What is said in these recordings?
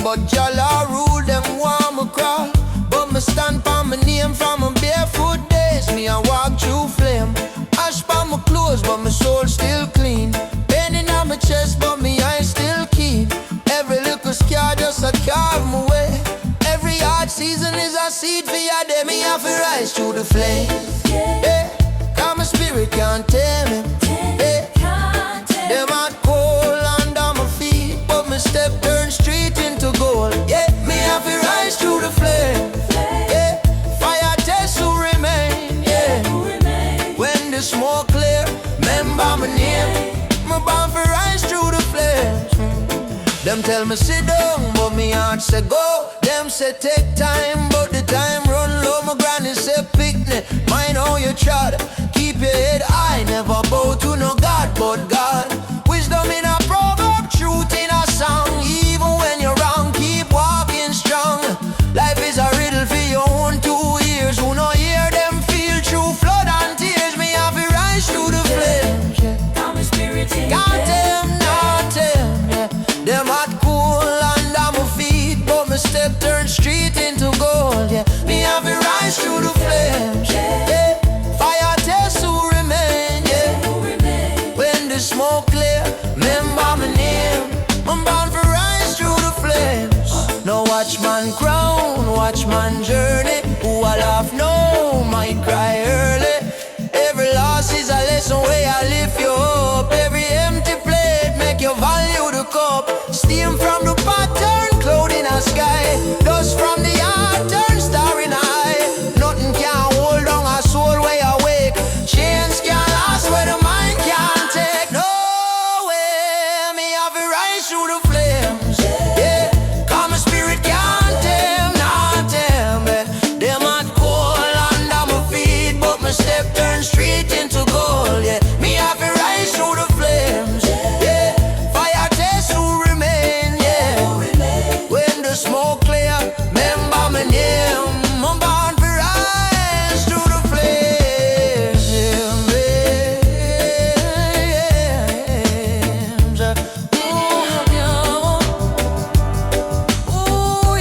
but Jalla rule them want me crawl. But me stand for my name from my barefoot days. Me I walk through flame. Ash for my clothes, but my soul still clean. Pain in my chest, but me eyes still keen. Every little scar just a carve my way. Every hard season is a seed for your day. Me have to rise through the flame. Yeah, cause my spirit can't tame it. Them hot cold under my feet, but my step turn straight into gold. Yeah, me have to rise through the flame. Yeah, fire test to remain. Yeah, when the smoke clear, remember my name. Me bound for rise through the flames. Them tell me sit down, but me heart say go. Them say take time, but the time run low. My granny say picnic, mind how you trod. Keep your head high, never bow to no God but God. Wisdom in a proverb, truth in a song. Even when you're wrong, keep walking strong. Life is a riddle for your own 2 ears. Who no hear them feel through flood and tears. Me have to rise through the flames. Can't them, not them. Yeah. Them hot cool under my feet, but my step turn straight into gold. Yeah, me have to rise through the flames. Yeah, fire test to remain. Yeah, when the smoke clear, remember my name. I'm bound for rise through the flames. No watchman crown, watchman journey. Who I laugh no, might cry early. Every loss is a lesson where I lift you up. Every empty plate make you value the cup. Steam from the pot turn cloud in the sky. Dust from the heart turn star in the eye. Nothing can hold on a soul where you wake. Chains can't last where the mind can't take. No way, me have to rise through the flames. Yeah, cause my spirit can't tame, not tame. Them hot cold under my feet, but my step turn straight into gold. Yeah, me have to rise through the flames. Yeah, fire test to remain. Yeah, when the smoke clear, remember my name. I'm bound for rise through the flames. Ooh,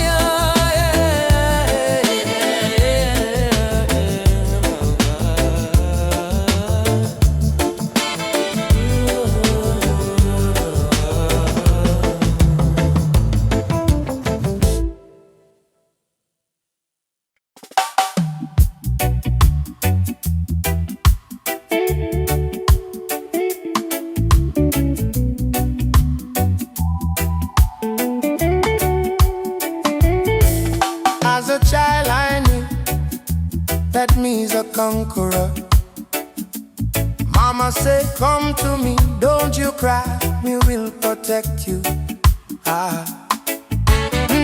as a child I knew that me's a conqueror. Mama said, come to me, don't you cry, we will protect you.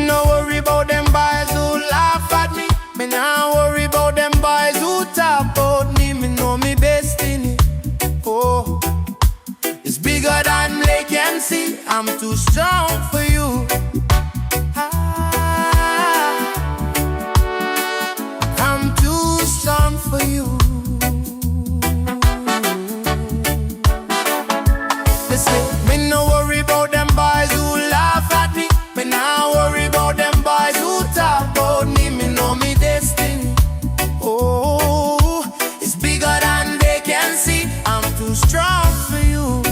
No worry about them boys who laugh at me. Me nah worry about them boys who talk about me. Me know me destiny. Oh, it's bigger than they can see. I'm too strong for you. I'm too strong for you. They say, me no worry about them boys who laugh at me. Me nah worry about them boys who talk about me. Me know me destiny. Oh, it's bigger than they can see. I'm too strong for you.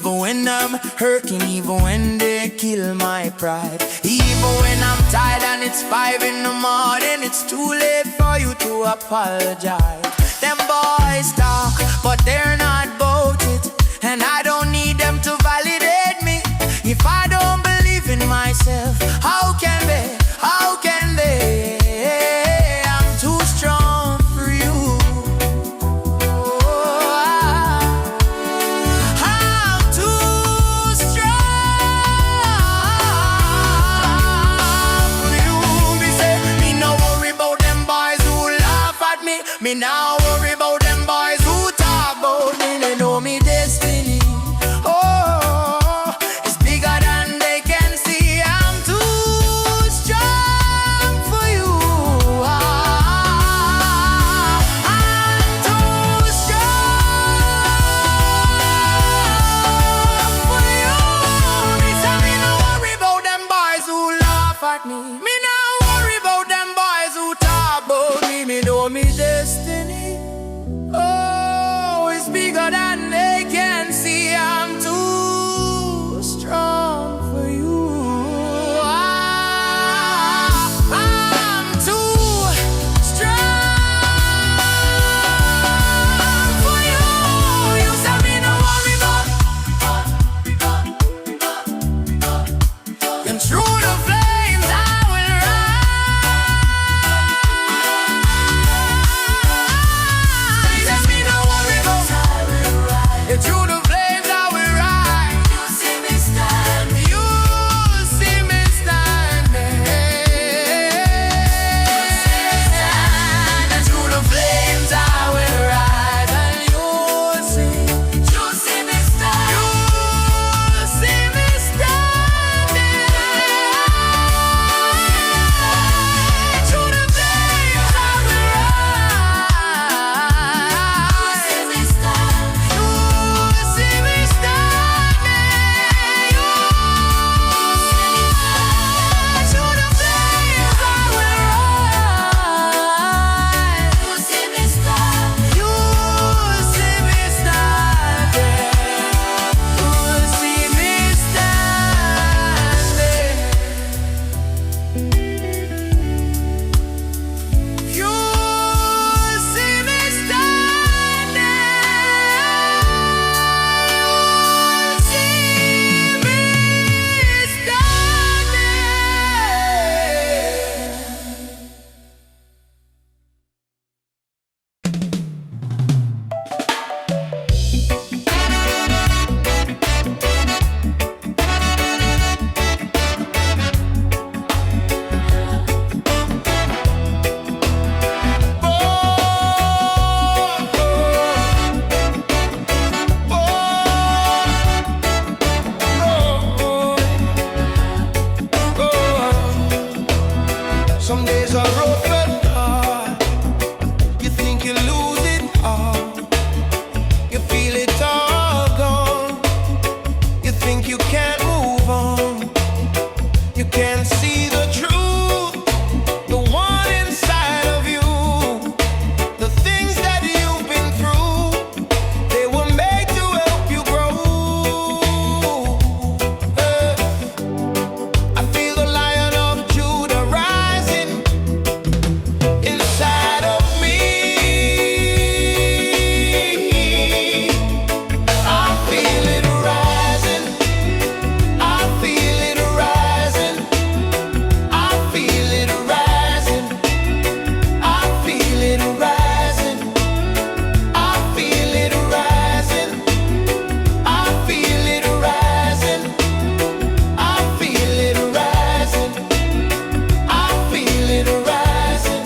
even when I'm hurting, even when they kill my pride. Even when I'm tired and it's 5 in the morning, it's too late for you to apologize. Them boys talk, but they're not about it, and I don't need them to validate me. If I don't believe in myself, how can they? How can they? I'm too strong for you. I'm too strong for you. Me say, me no worry about them boys who laugh at me. Me now worry about them boys who talk about me. They know me destiny. Me now worry about them boys who talk about me. Me know me destiny. Oh, it's bigger than they can see. I'm too strong for you. I'm too strong for you. You say me no worry about. And through the flames I will rise. Let me no worry about. And through the flames I will rise. You see me standing. You see me standing. And through the flames I will rise. And you see me standing. You see me standing. Through the flames I will rise. You see me standing. You see me standing. Through the flames I will rise. You see me standing. You see me standing. You see me standing. You see me Some days are rough and hard. You think you lose it all. You feel it all gone. You think you can't move on. You can't see the truth, the one inside of you. The things that you've been through, they were made to help you grow. I feel the Lion of Judah rising inside of me. I feel it rising. I feel it rising. I feel it rising. I feel it rising. I feel it rising. I feel it rising. I feel it rising. I feel it rising.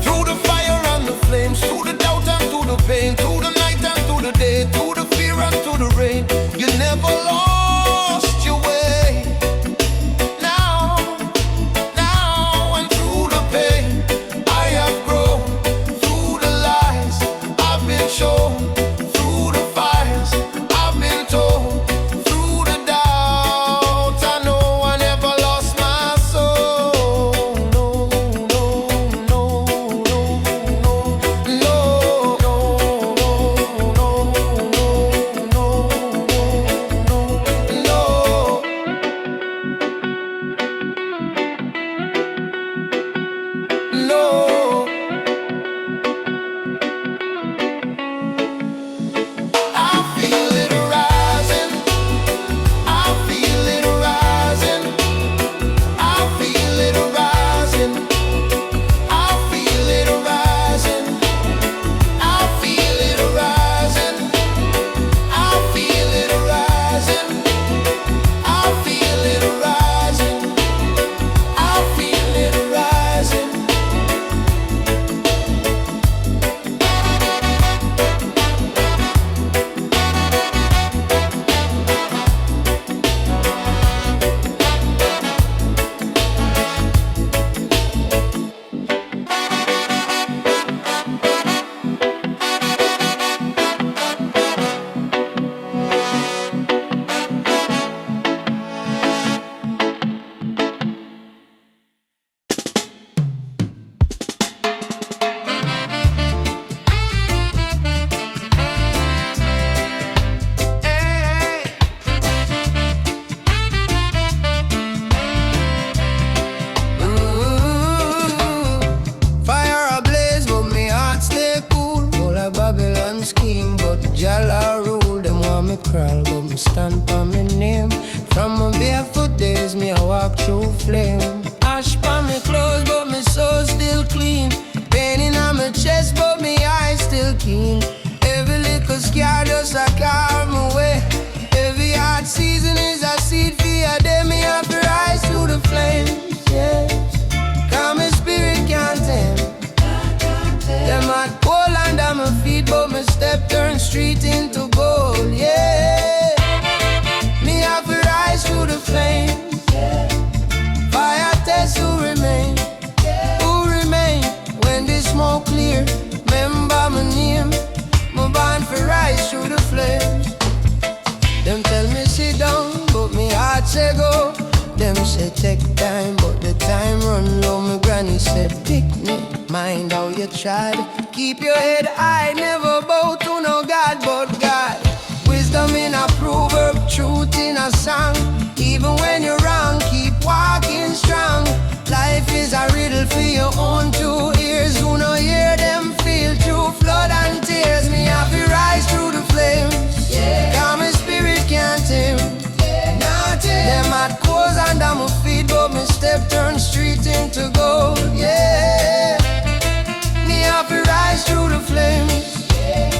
Through the fire and the flames, through the doubt and through the pain, through the night and through the day, through the fear and through the rain, you never lost your way. Now, and through the pain, I have grown. Through the lies I've been shown, through the fires I've been told, through the doubt I know I never lost my soul. No, no, no, no, no, no, no, no, no, no, no, no. crawl, but me stand on my name. From my barefoot days, me I walk through flame. Ash on me clothes, but my soul still clean. Pain in on my chest, but me eyes still keen. Every little scar just a carve my way. Every hard season is a seed for a day. Me have to rise through the flames, yeah. Cause my spirit can't tame. Them hot cold under my feet, but my step turn street into gold, yeah. Me have to rise through the flames, yeah. Fire test who remain, when the smoke clear. Remember my name, my bond for rise through the flames. Them tell me sit down, but me heart say go. Them say take time, but the time run low. My granny said picnic, mind how you tried. Keep your head high, never bow to no God but God. Wisdom in a proverb, truth in a song. Even when you're wrong, keep walking strong. Life is a riddle for your own two ears. Who no hear them feel through flood and tears. Me have to rise through the flames, yeah. Cause my spirit can't tame, yeah. Them hot coals under my feet, but my step turn street into gold, yeah. Me have to rise through the flames, yeah.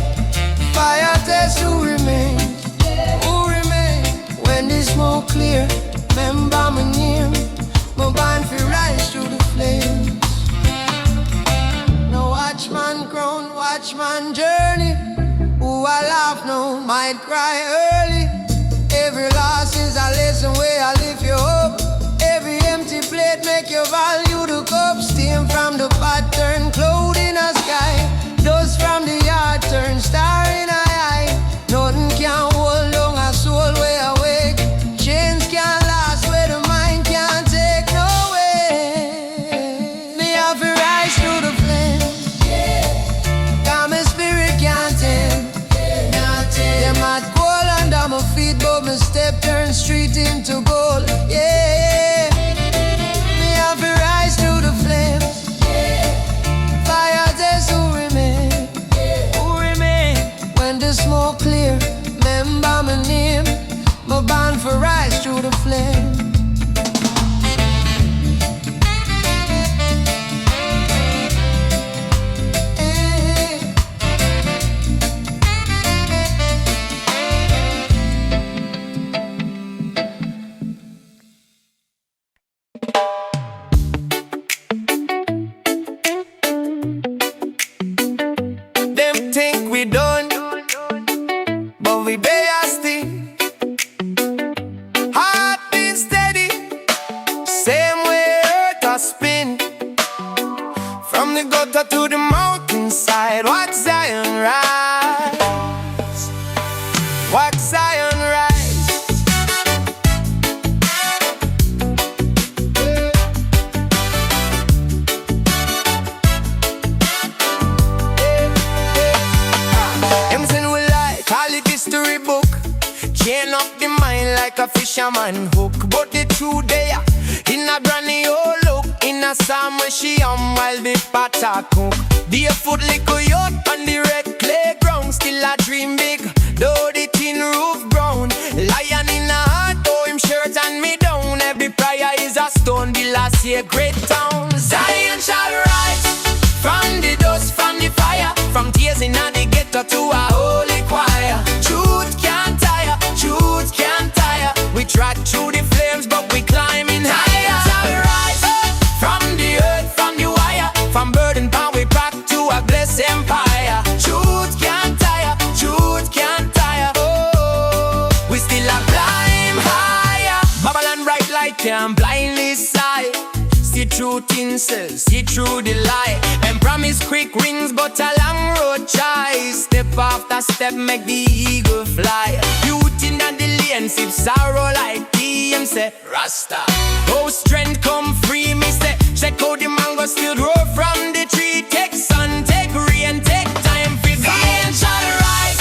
Fire test who remain, yeah. Who remain when the smoke clear. Remember my name, my bond for rise through the flames. No watchman crown, watchman journey. Who I laugh no, might cry early. Every loss is a lesson where I lift you up. Every empty plate make you value the cup. Steam from the pot turn cloud in the sky. Dust from the yard turn star in the eye. Nothing can hold long a soul way awake. Chains can't last where the mind can't take no way. Me have to rise through the flames, yeah. Cause my spirit can't tame, yeah. Them hot cold under my feet, but my step turn street into gold, yeah. Me have to rise through the flames, yeah. Fire test who remain, yeah. Who remain when the smoke clear. Remember my name, my bond for rise through the flame. Them think we done, but we bear still. Heart been steady, same way earth a spin. From the gutter to the mountainside, watch Zion rise. Watch Zion rise. Them send we like, call it history book. Chain up the mind like a fisherman hook. But the truth there, in a brand new look. In a psalm where she while the potter cook. The foot little yacht on the red clay ground. Still a dream big, though the tin roof brown. Lion in a heart, oh him shirt and me down. Every prayer is a stone, the last year great town. Zion shall rise, from the dust, from the fire. From tears in the ghetto to a holy choir. Truth can't tire, truth can't tire. We track through the flames, but we climbing higher. Shall rise, from the earth, from the wire. From burden power we back to a blessed empire. Truth can't tire, truth can't tire. Oh, we still a climb higher. Babylon bright light can blindly sight. See through tinsel, see through the light. And promise quick rings, but a long road try. Step after step, make the eagle fly. Youth in the lane, sip sorrow like tea. And say, Rasta, oh strength come free. Me say, check out the mango still grow from the tree. Take sun, take rain, take time for Zion shall rise,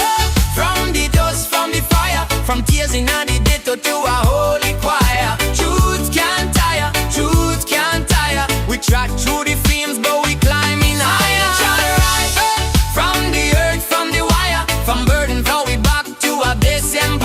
from the dust, from the fire. From tears in the ghetto to a holy choir. Truth can't tire, truth can't tire. We track through the flames, but we climbing higher. Shall rise, from the earth, from the wire. From burden, flow we back to a base empire.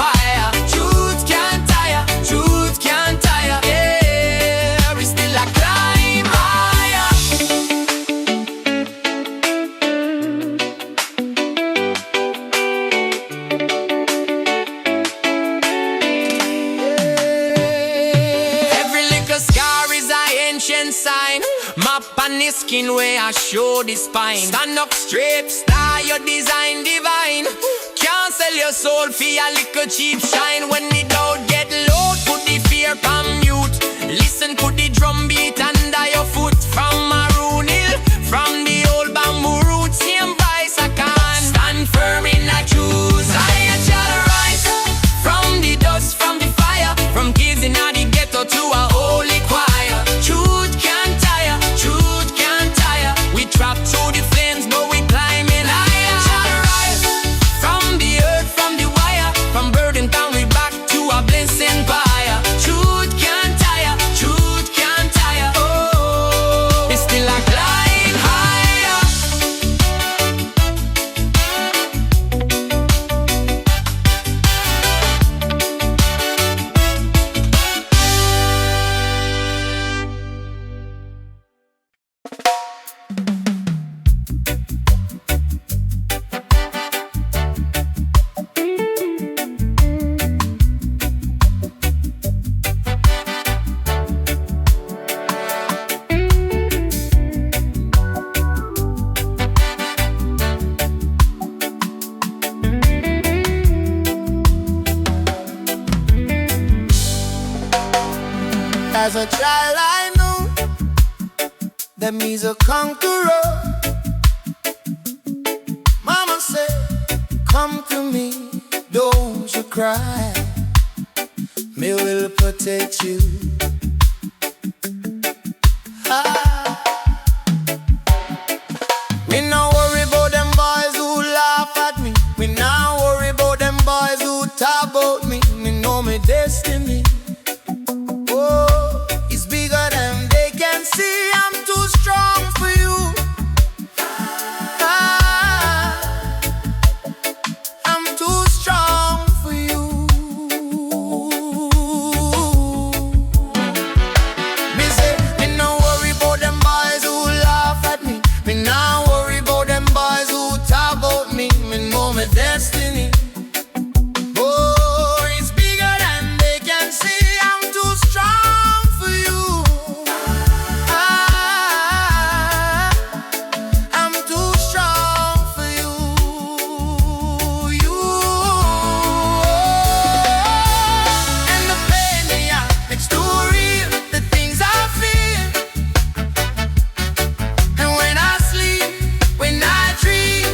the skin where I show the spine. Stand up straight, star your design divine. Can't sell your soul for a little cheap shine. When the doubt get low, put the fear on mute. Listen to the drum beat under your foot. From Maroon Hill, from the old bamboo roots, same voice I can stand firm in the truth. I shall rise from the dust, from the fire, from kids in the ghetto to a holy choir. Truth can't tire, truth can't tire. We trapped through the flames, but we climbing higher. Shall rise from the earth, from the wire, from burden down we back to a blessing fire. Truth can't tire, truth can't tire. Oh, it's still a climb higher. As a child I knew that me's a conqueror. Mama said, come to me, don't you cry. Me will protect you. Me no worry about them boys who laugh at me. Me no worry about them boys who talk about me. Me know my destiny. Oh, it's bigger than they can see. I'm too strong for you. I'm too strong for you. Me say, me no worry about them boys who laugh at me. Me no worry about them boys who talk about me. Me know my destiny. Oh, it's bigger than they can see. I'm too strong for you. I'm too strong for you. And the pain they are next to real, the things I feel. And when I sleep, when I dream,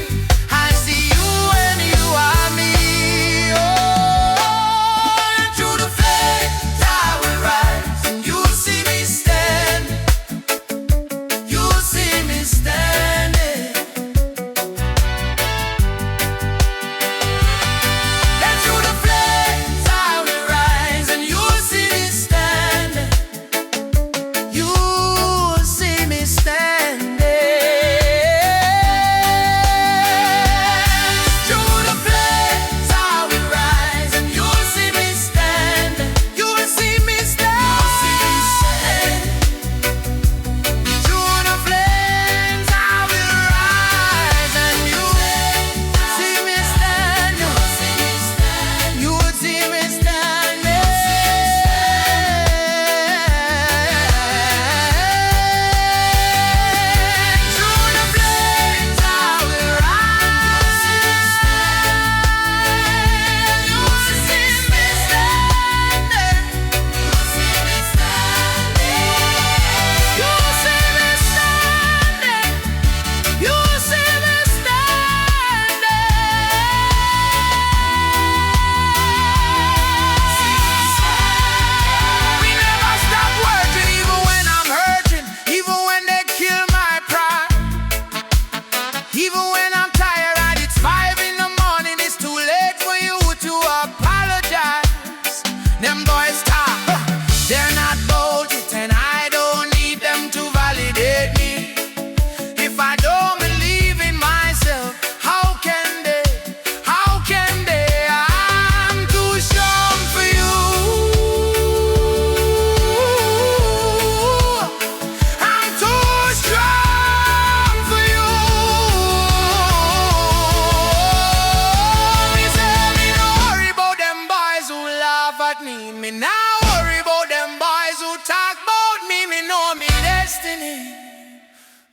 I see you and you are me. Oh, and through the flames I will rise, and you'll see me standing. You'll see me standing. And through the flames I will rise, and you'll see me standing. You'll see me standing. Through the flames I will rise, and you'll see me standing. You'll see me standing. Through the flames I will rise, and you'll see me standing. You'll see me standing. Through the flames I will rise. You'll see me standing. You'll see me standing. You'll see me standing. You'll see me standing. We never stop working, even when I'm hurting, even when they kill my pride. Even when I'm tired and it's 5 in the morning, it's too late for you to apologize. Them boys talk, they're not bold yet, and I don't need them to validate me. If I don't believe in myself, how can they? How can they? I'm too strong for you. I'm too strong for you. Me say me no worry about them boys who laugh at me. Me now worry about them boys who talk about me. Me know me destiny.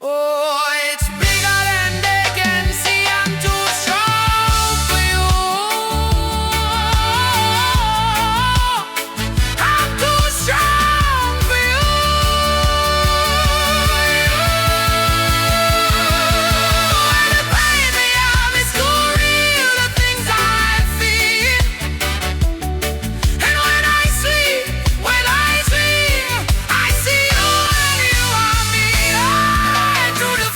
Oh, it's bigger than they can see. I'm too strong for you. I'm too strong for you. When the pain they have is too real, the things I feel. And when I sleep, I see you and you are me. Through the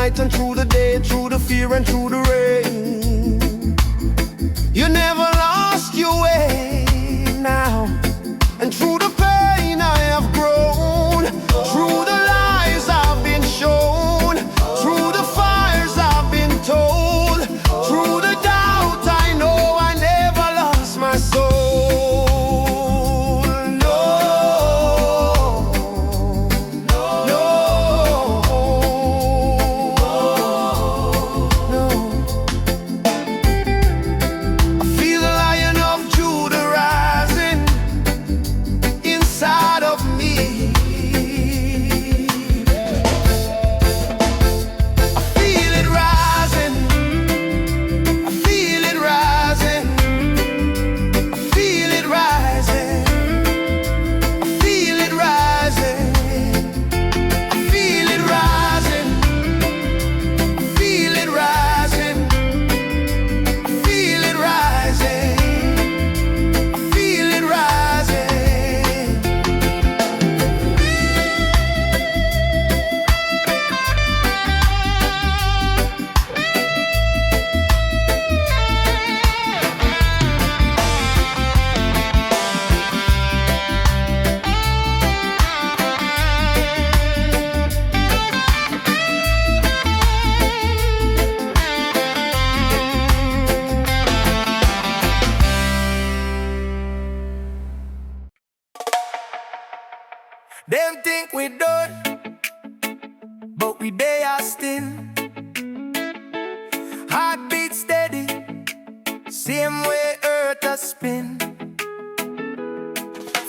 night and through the day, through the fear and through the rain. You never lost your way now, and through the pain I have grown, through the lies I've been shown, through the fires I've been told, through the doubt I know I never lost my soul. No, no, no. I feel the Lion of Judah rising inside of me. I feel it rising. I feel it rising. I feel it rising. I feel it rising. I feel it rising. I feel it rising. I feel it rising. I feel it rising. Them think we done, but we there still. Heartbeat steady, same way earth a spin.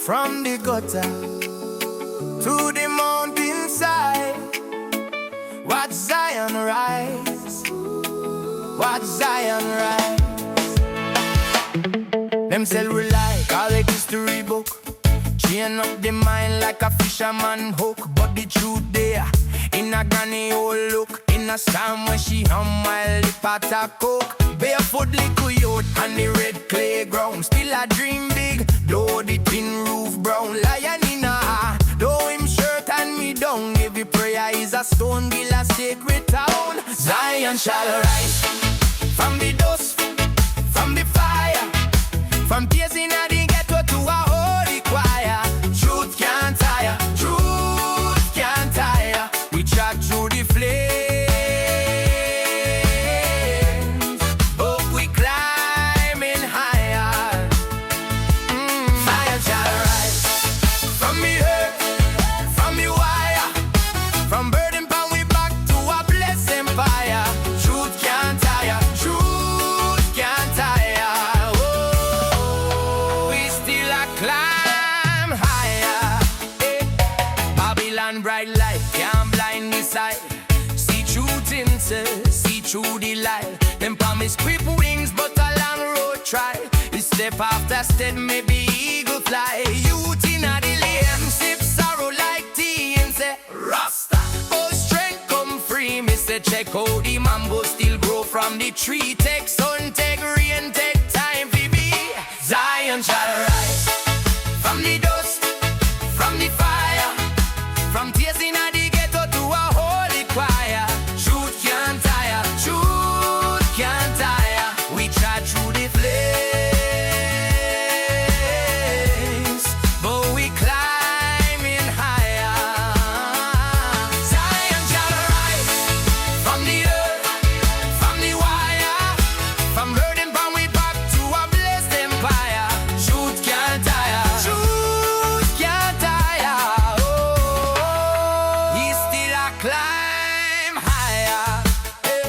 From the gutter to the mountainside, watch Zion rise, watch Zion rise. Them say we like all the history book, chain up the mind like a fisherman hook. But the truth there, in a granny old look, in a storm when she hum while the pot a coke. Barefoot little youth on the red clay ground, still a dream big, though the tin roof brown. Lion in a heart, though him shirt and me down. Every prayer is a stone, gill a sacred town. Zion shall rise from the dust, from the fire, from tears in the ghetto to a holy choir. Truth can't tire, truth can't tire. We chat through the flames, but we climbing higher. Zion shall rise from the earth, from the wire, from burden pound we back to a blessed empire. Truth can't tire, truth can't tire. Oh, we still a climb higher. Eh. Babylon bright light can't blind the sight. See truth inside, see through the light. Them promise quick wings, but a long road try. We step after step, maybe eagle fly. Youth in a the lane, sip sorrow like tea and say Rasta. Oh, strength come free, me say check out the mambo still grow from the tree. Take sun, take rain, take time for be. Zion shall rise from the dust, from the fire, from tears in the ghetto to a holy choir. Truth can't tire, truth can't tire. We try through the flames, but we climbing higher. Zion shall rise from the earth, from the wire, from burden pound we back to a blessed empire. Truth can't tire, truth can't tire. Oh, he still a climb higher. Eh.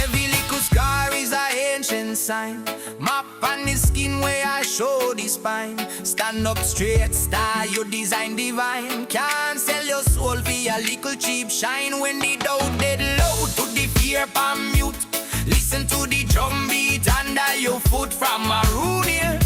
Every little scar is a ancient sign. Map on the skin where I show the spine. Stand up straight, star, you design divine. Can't sell your soul for a little cheap shine. When the doubt dead low, to the fear pan mute. Listen to the drum beat under your foot from a rude ear.